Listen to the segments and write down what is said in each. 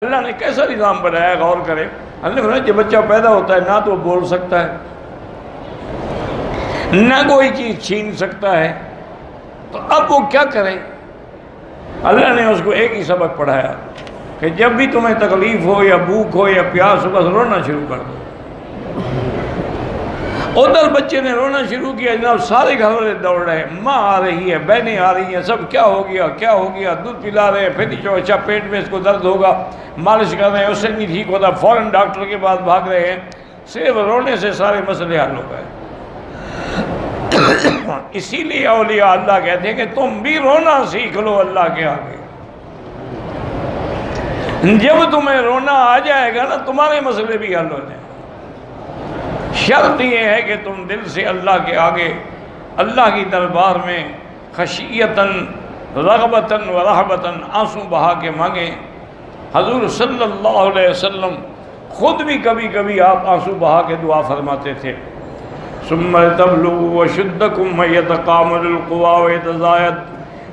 اللہ نے کیسا نظام بنایا ہے، غور کریں۔ اللہ نے فرمایا جب بچہ پیدا ہوتا ہے نہ تو وہ بول سکتا ہے، نہ کوئی چیز چھین سکتا ہے، تو اب وہ کیا کرے؟ اللہ نے اس کو ایک ہی سبق پڑھایا کہ جب بھی تمہیں تکلیف ہو یا بھوک ہو یا پیاس ہو، بس رونا شروع کر دو۔ ادھر بچے نے رونا شروع کیا، جناب سارے گھر والے دوڑ رہے ہیں، ماں آ رہی ہے، بہنیں آ رہی ہیں، سب کیا ہو گیا کیا ہو گیا، دودھ پلا رہے ہیں، پھر جو اچھا پیٹ میں اس کو درد ہوگا، مالش کر رہے ہیں، اس سے نہیں ٹھیک ہوتا، فوراً ڈاکٹر کے پاس بھاگ رہے ہیں۔ صرف رونے سے سارے مسئلے حل ہو گئے۔ اسی لیے اولیاء اللہ کہتے ہیں کہ تم بھی رونا سیکھ لو اللہ کے آگے۔ جب تمہیں رونا آ جائے گا نا، تمہارے مسئلے بھی حل ہو جائیں۔ شرط یہ ہے کہ تم دل سے اللہ کے آگے، اللہ کی دربار میں خشیتاً رغبتاً و رہبتاً آنسو بہا کے مانگیں۔ حضور صلی اللہ علیہ وسلم خود بھی کبھی کبھی آپ آنسو بہا کے دعا فرماتے تھے۔ ثم تبلغوا وشدکم یتکامل القوا ویتزاید،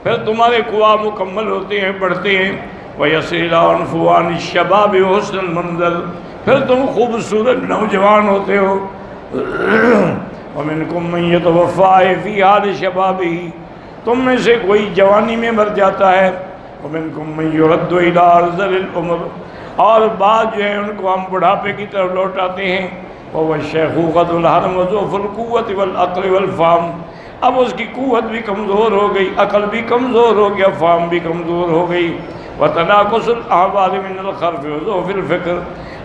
پھر تمہارے قوا مکمل ہوتے ہیں، بڑھتے ہیں۔ ویصل عنفوان الشباب حسن المنظر، پھر تم خوبصورت نوجوان ہوتے ہو۔ ومنکم من یتوفی فی حال شبابہ، تم میں سے کوئی جوانی میں مر جاتا ہے۔ ومنکم من یرد الی ارذل العمر، اور بعض جو ہیں ان کو ہم بڑھاپے کی طرف لوٹاتے ہیں۔ وهو الشیخوخۃ الحرم وضعف القوۃ والعقل والفہم، اب اس کی قوت بھی کمزور ہو گئی، عقل بھی کمزور ہو گیا، فہم بھی کمزور ہو گئی۔ وتناقص الاحوال من الخرف وضعف الفکر،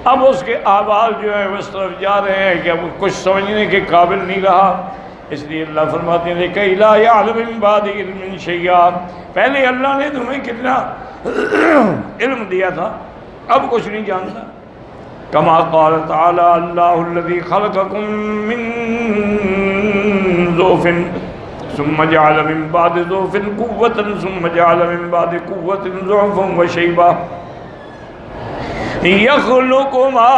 اب اس کے احوال جو ہیں اس طرف جا رہے ہیں کہ اب کچھ سمجھنے کے قابل نہیں رہا۔ اس لیے اللہ فرماتے ہیں کہ لا یعلم من بعد علم شیئا، پہلے اللہ نے تمہیں کتنا علم دیا تھا، اب کچھ نہیں جانتا۔ کما قال تعالی اللہ الذی خلقکم من ضعف ثم جعل من بعد ضعف قوة ثم جعل من بعد قوة ضعفا وشیبا یخلق ما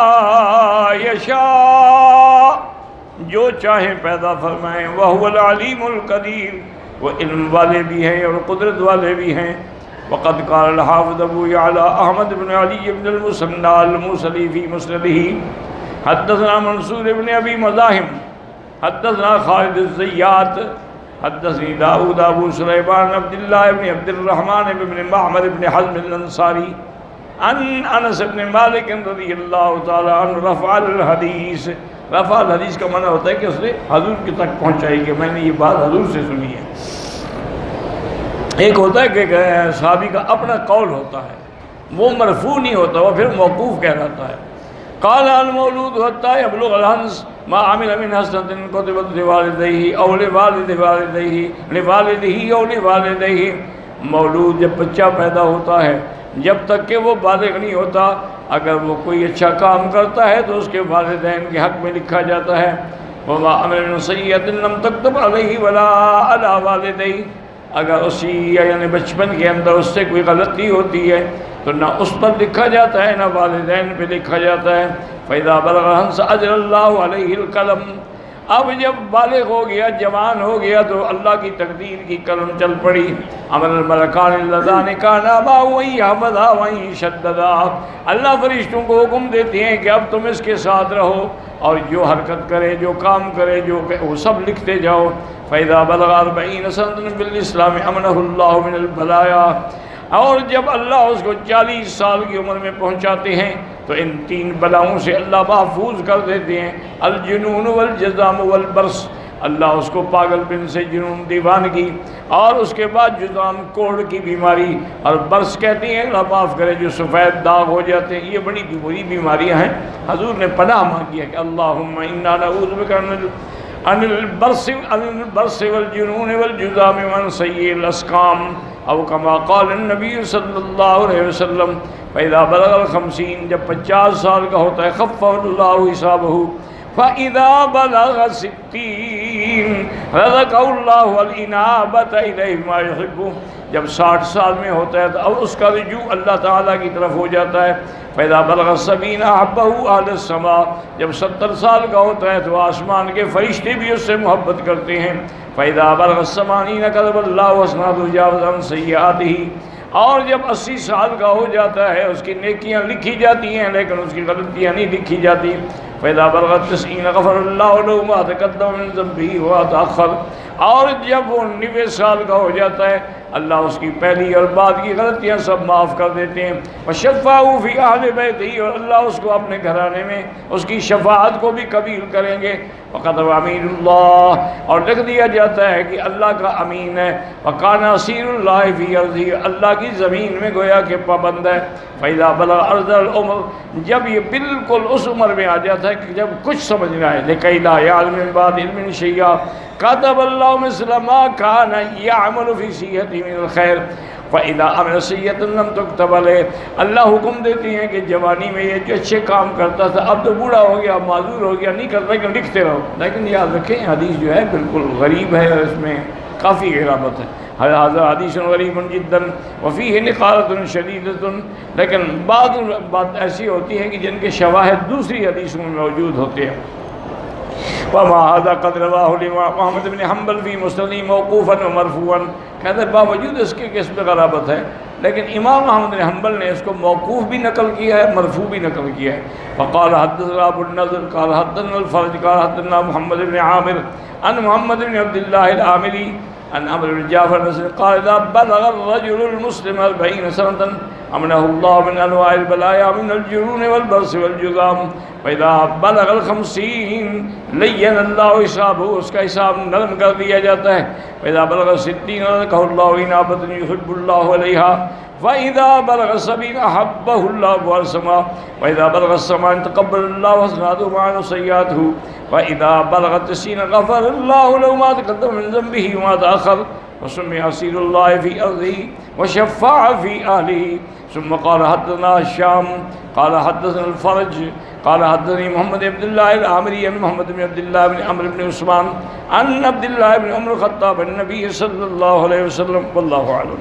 یشاء، جو چاہیں پیدا فرمائیں۔ وہو العلیم القدیر، وہ علم والے بھی ہیں اور قدرت والے بھی ہیں۔ وقد قال الحافظ ابو یعلی احمد بن علی بن المثنی الموصلی فی مسندہ حدثنا منصور بن ابی مزاحم حدثنا خالد الزیات حدثني داود ابو سلیمان عبد اللہ بن عبد الرحمن بن معمر بن حزم الانصاری عن انس بن مالک رضی اللہ تعالی عنہ رفع الحدیث، رفع الحدیث کا معنی ہوتا ہے کہ اس نے حضور کی تک پہنچائی کہ میں نے یہ بات حضور سے سنی ہے۔ ایک ہوتا ہے کہ صحابی کا اپنا قول ہوتا ہے، وہ مرفوع نہیں ہوتا، وہ پھر موقوف کہلاتا ہے۔ قال المولود حتى يبلغ الهنس ما عمل من حسنة كتبت لوالديه او لوالد والديه لوالده او لوالديه، مولود جب بچہ پیدا ہوتا ہے جب تک کہ وہ بالغ نہیں ہوتا، اگر وہ کوئی اچھا کام کرتا ہے تو اس کے والدین کے حق میں لکھا جاتا ہے۔ وما عمل من سیئۃ لم تكتب علیہ ولا علی والدیہ، اگر اسی یعنی بچپن کے اندر اس سے کوئی غلطی ہوتی ہے تو نہ اس پر لکھا جاتا ہے نہ والدین پہ لکھا جاتا ہے۔ فَإِذَا بَلَغَ الْحَنْسَ أَجْرَ اللَّهُ عَلَيْهِ الْقَلَمِ، اب جب بالغ ہو گیا، جوان ہو گیا، تو اللہ کی تقدیر کی قلم چل پڑی۔ عمل الملکان اللذان کانا باوئی حفظا وئی شددا، اللہ فرشتوں کو حکم دیتے ہیں کہ اب تم اس کے ساتھ رہو اور جو حرکت کرے، جو کام کرے، وہ سب لکھتے جاؤ۔ فَإِذَا بَلَغَ 40 سَنَةً بِالْإِسْلَامِ أَمْنَهُ اللَّهُ مِنَ الْبَلَايَا، اور جب اللہ اس کو 40 سال کی عمر میں پہنچاتے ہیں تو ان 3 بلاؤں سے اللہ محفوظ کر دیتے ہیں۔ الجنون والجزام والبرس، اللہ اس کو پاگل پن سے، جنون دیوانگی، اور اس کے بعد جزام کوڑ کی بیماری، اور برس کہتے ہیں اللہ معاف کرے جو سفید داغ ہو جاتے ہیں، یہ بڑی بری بیماریاں ہیں۔ حضور نے پناہ مانگی ہے کہ اللہم انا نعوذ بک عن البرس والجنون والجزام وعن سیء الاسقام، او کما قال النبی صلی اللہ علیہ وسلم فَإِذَا بَلَغَ 50، جب 50 سال کا ہوتا ہے خفف اللہ حسابہ، فَإِذَا بَلَغَ 60 رَزَقَهُ اللَّهُ الْإِنَابَةَ إِلَيْهِ مَا يُحِبُّ، جب 60 سال میں ہوتا ہے تو اب اس کا رجوع اللہ تعالیٰ کی طرف ہو جاتا ہے۔ فَإِذَا بَلَغَ 70 أَحَبَّهُ أَهْلُ السَّمَاءِ، جب 70 سال کا ہوتا ہے تو آسمان کے فرشتے بھی اس سے محبت کرتے ہیں۔ فَإِذَا بَلَغَ 80 كَتَبَ اللَّهُ حَسَنَاتِهِ وَجَاوَزَ عَنْ سَيِّئَاتِهِ، اور جب 80 سال کا ہو جاتا ہے اس کی نیکیاں لکھی جاتی ہیں لیکن اس کی غلطیاں نہیں لکھی جاتی. فَإِذَا بَلَغَ 90 غَفَرَ اللَّهُ لَهُ مَا تَقَدَّمَ مِن ذَنبِهِ وَمَا تَأَخَّرَ. اور جب وہ 90 سال کا ہو جاتا ہے اللہ اس کی پہلی اور بعد کی غلطیاں سب معاف کر دیتے ہیں. وَشَفَّعُهُ فِي أَهْلِ بَيْتِهِ. اور اللہ اس کو اپنے گھرانے میں اس کی شفاعت کو بھی قبول کریں گے. وَقَدْ أَمِينُ اللَّهِ. اور لکھ دیا جاتا ہے کہ اللہ کا امین ہے. وَكَانَ أَسِيرُ اللَّهِ فِي أَرْضِهِ. اللہ کی زمین میں گویا کہ پابند ہے. فَإِذَا بَلَغَ أَرْذَلَ الْعُمُرِ. جب یہ بالکل اس عمر میں آ جاتا ہے کہ جب کچھ سمجھنا ہے. لِكَيْ لَا يَعْلَمَ مِن بَعْدِ عِلْمٍ شَيْئًا كَتَبَ اللَّهُ مِثْلَ مَا كَانَ يَعْمَلُ فِي سِيَّتِهِ مِنَ الْخَيْرِ فَإِذَا عَمِلَ سَيِّئَةً لَمْ تُكْتَبْ عَلَيْهِ. اللہ حکم دیتی ہیں کہ جوانی میں یہ جو اچھے کام کرتا تھا اب تو بوڑھا ہو گیا معذور ہو گیا نہیں کرتا لیکن لکھتے رہو. لیکن یاد رکھیں حدیث جو ہے بالکل غریب ہے اور اس میں کافی غرابت ہے. هذا حدیث غریب جدا وفیہ نقارۃ شدیدۃ. لیکن بعض بات ایسی ہوتی ہے کہ جن کے شواہد دوسری حدیثوں میں موجود ہوتے ہیں. وما هذا قد رواه الإمام محمد بن حنبل في مسنده موقوفا ومرفوعا. کہتے ہیں باوجود اس کے کہ اس میں غرابت ہے لیکن امام محمد بن حنبل نے اس کو موقوف بھی نقل کیا ہے مرفوع بھی نقل کیا ہے. فقال حدثنا ابو النضر قال حدثنا الفرج قال حدثنا محمد بن عامر عن محمد بن عبد الله العامري عن عمرو بن جعفر قال اذا بلغ الرجل المسلم 40 سنة امنه الله من انواع البلايا من الجنون والبرص والجذام. فاذا بلغ 50 لين الله حسابه. اس کا حساب نرم کر دیا جاتا ہے. فاذا بلغ 60 رزقه الله انابة يحب الله عليها. فاذا بلغ 70 احبه الله وارسما. واذا بلغ 80 تقبل الله حسناته وعنه سيئاته. فاذا بلغ 90 غفر الله له ما تقدم من ذنبه وما تأخر. وسمي أسير الله في أرضه وشفع في أهله. ثم قال حدثنا الشام قال حدثنا الفرج قال حدثني محمد بن عبد الله العامري عن محمد بن عبد الله بن عمرو بن عثمان عن عبد الله بن عمر الخطاب النبي صلى الله عليه وسلم. والله أعلم.